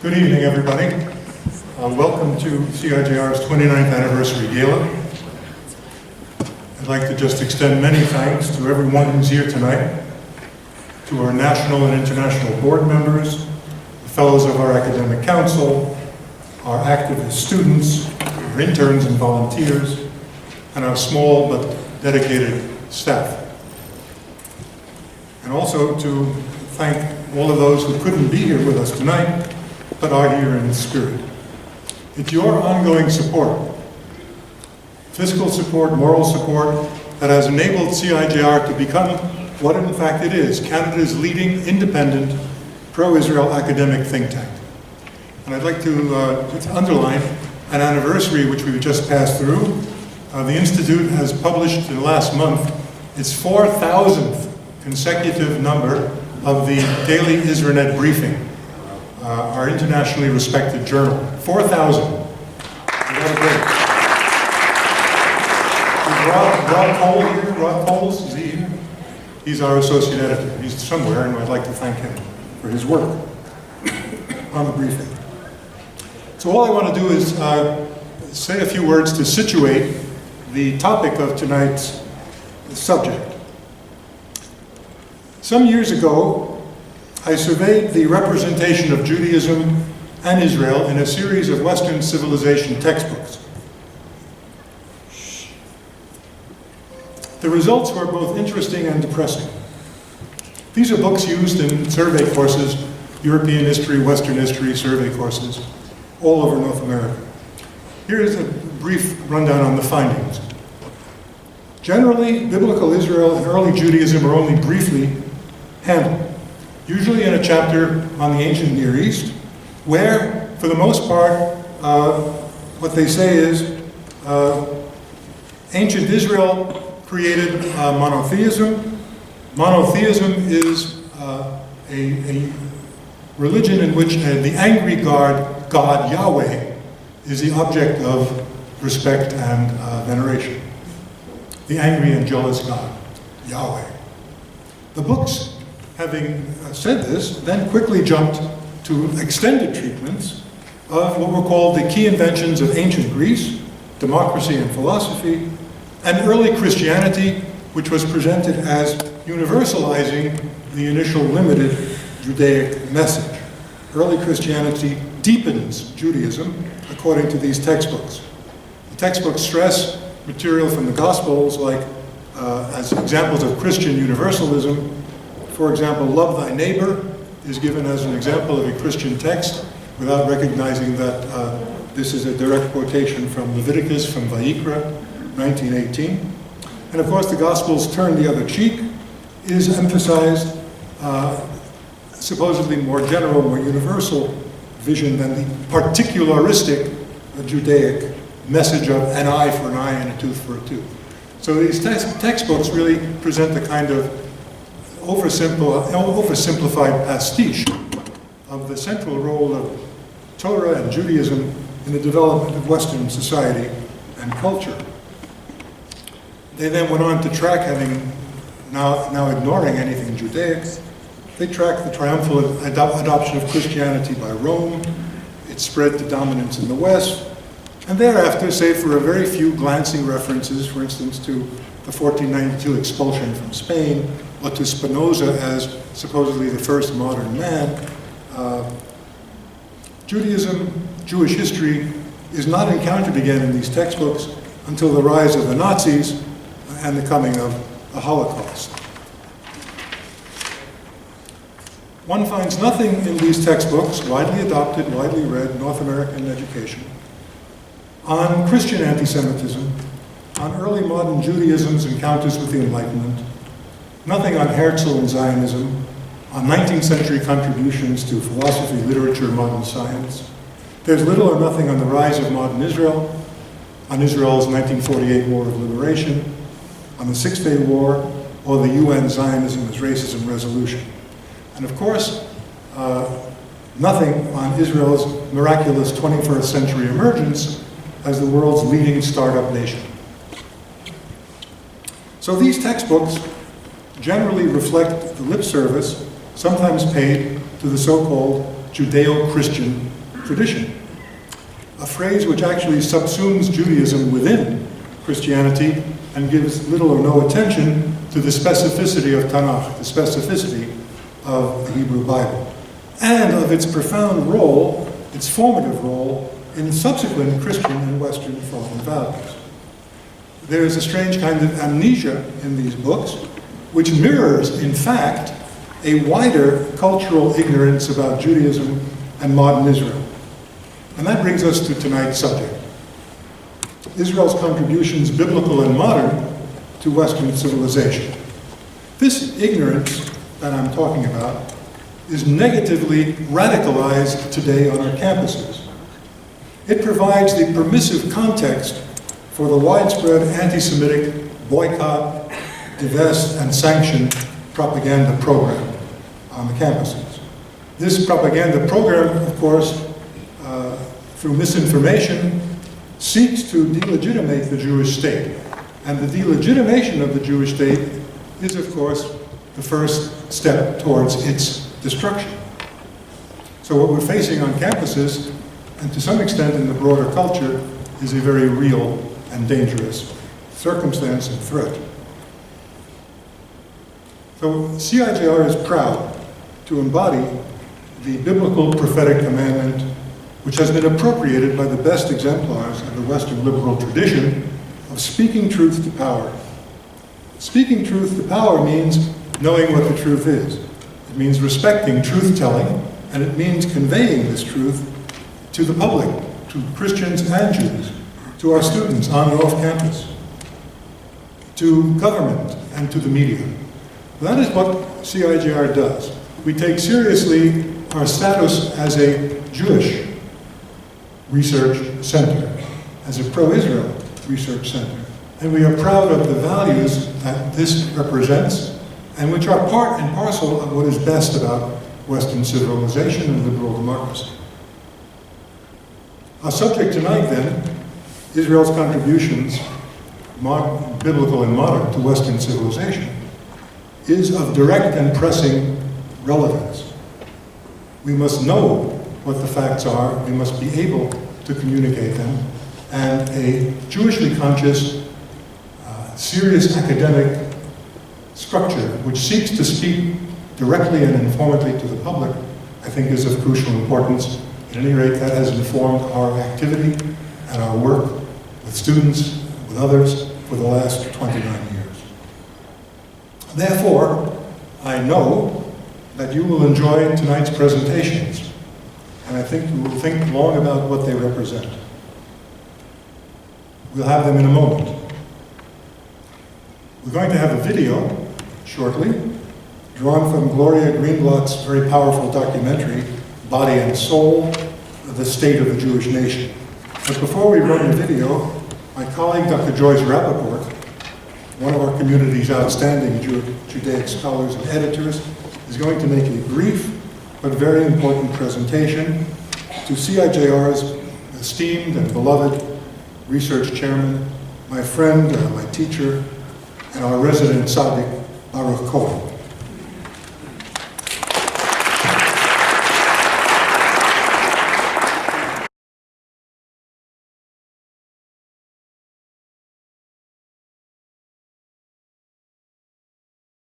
Good evening, everybody. Welcome to CIJR's 29th Anniversary Gala. I'd like to just extend many thanks to everyone who's here tonight, to our national and international board members, the fellows of our academic council, our activist students, our interns and volunteers, and our small but dedicated staff. And also to thank all of those who couldn't be here with us tonight, but are here in spirit. It's your ongoing support, fiscal support, moral support, that has enabled CIJR to become what in fact it is, Canada's leading independent pro-Israel academic think tank. And I'd like to underline an anniversary which we've just passed through. The Institute has published in the last month its 4,000th consecutive number of the Daily Israelnet Briefing, our internationally respected journal. 4,000. Rod Cole here. Rod Coles, is he here? He's our associate editor. He's somewhere, and I'd like to thank him for his work on the briefing. So all I want to do is say a few words to situate the topic of tonight's subject. Some years ago, I surveyed the representation of Judaism and Israel in a series of Western civilization textbooks. The results were both interesting and depressing. These are books used in survey courses, European history, Western history survey courses, all over North America. Here is a brief rundown on the findings. Generally, biblical Israel and early Judaism are only briefly handled, usually in a chapter on the ancient Near East, where, for the most part, what they say is ancient Israel created monotheism. Monotheism is a religion in which the angry God Yahweh is the object of respect and veneration. The angry and jealous God, Yahweh. The books, having said this, then quickly jumped to extended treatments of what were called the key inventions of ancient Greece, democracy and philosophy, and early Christianity, which was presented as universalizing the initial limited Judaic message. Early Christianity deepens Judaism, according to these textbooks. The textbooks stress material from the Gospels, like as examples of Christian universalism. For example, love thy neighbor is given as an example of a Christian text, without recognizing that this is a direct quotation from Leviticus, from Vayikra, 19:18. And of course, the Gospels turn the other cheek, is emphasized supposedly more general, more universal vision than the particularistic Judaic message of an eye for an eye and a tooth for a tooth. So these textbooks really present a kind of oversimplified pastiche of the central role of Torah and Judaism in the development of Western society and culture. They then went on to track, having now ignoring anything Judaic, they tracked the triumphal adoption of Christianity by Rome, its spread to dominance in the West, and thereafter, save for a very few glancing references, for instance, to the 1492 expulsion from Spain, or to Spinoza as supposedly the first modern man, Judaism, Jewish history, is not encountered again in these textbooks until the rise of the Nazis and the coming of the Holocaust. One finds nothing in these textbooks, widely adopted, widely read, North American education, on Christian anti-Semitism, on early modern Judaism's encounters with the Enlightenment, nothing on Herzl and Zionism, on 19th century contributions to philosophy, literature, modern science. There's little or nothing on the rise of modern Israel, on Israel's 1948 War of Liberation, on the Six-Day War, or the UN Zionism as racism resolution. And of course, nothing on Israel's miraculous 21st century emergence as the world's leading startup nation. So these textbooks generally reflect the lip service, sometimes paid, to the so-called Judeo-Christian tradition, a phrase which actually subsumes Judaism within Christianity and gives little or no attention to the specificity of Tanakh, the specificity of the Hebrew Bible, and of its profound role, its formative role, in subsequent Christian and Western thought and values. There is a strange kind of amnesia in these books, which mirrors, in fact, a wider cultural ignorance about Judaism and modern Israel. And that brings us to tonight's subject: Israel's contributions, biblical and modern, to Western civilization. This ignorance that I'm talking about is negatively radicalized today on our campuses. It provides the permissive context for the widespread anti-Semitic boycott, divest, and sanction propaganda program on the campuses. This propaganda program, of course, through misinformation, seeks to delegitimate the Jewish state. And the delegitimation of the Jewish state is, of course, the first step towards its destruction. So what we're facing on campuses, and to some extent in the broader culture, is a very real and dangerous circumstance and threat. So CIJR is proud to embody the biblical prophetic commandment, which has been appropriated by the best exemplars of the Western liberal tradition of speaking truth to power. Speaking truth to power means knowing what the truth is. It means respecting truth-telling, and it means conveying this truth to the public, to Christians and Jews, to our students on and off campus, to government, and to the media. That is what CIJR does. We take seriously our status as a Jewish research center, as a pro-Israel research center. And we are proud of the values that this represents, and which are part and parcel of what is best about Western civilization and liberal democracy. Our subject tonight, then, Israel's contributions, biblical and modern, to Western civilization, is of direct and pressing relevance. We must know what the facts are, we must be able to communicate them, and a Jewishly conscious, serious academic structure which seeks to speak directly and informedly to the public, I think is of crucial importance. At any rate, that has informed our activity and our work with students, with others, for the last 29 years. Therefore, I know that you will enjoy tonight's presentations, and I think you will think long about what they represent. We'll have them in a moment. We're going to have a video shortly, drawn from Gloria Greenblatt's very powerful documentary, Body and Soul, The State of the Jewish Nation. But before we run the video, my colleague, Dr. Joyce Rappaport, one of our community's outstanding Judaic scholars and editors, is going to make a brief but very important presentation to CIJR's esteemed and beloved research chairman, my friend, my teacher, and our resident tzaddik, Baruch Koch.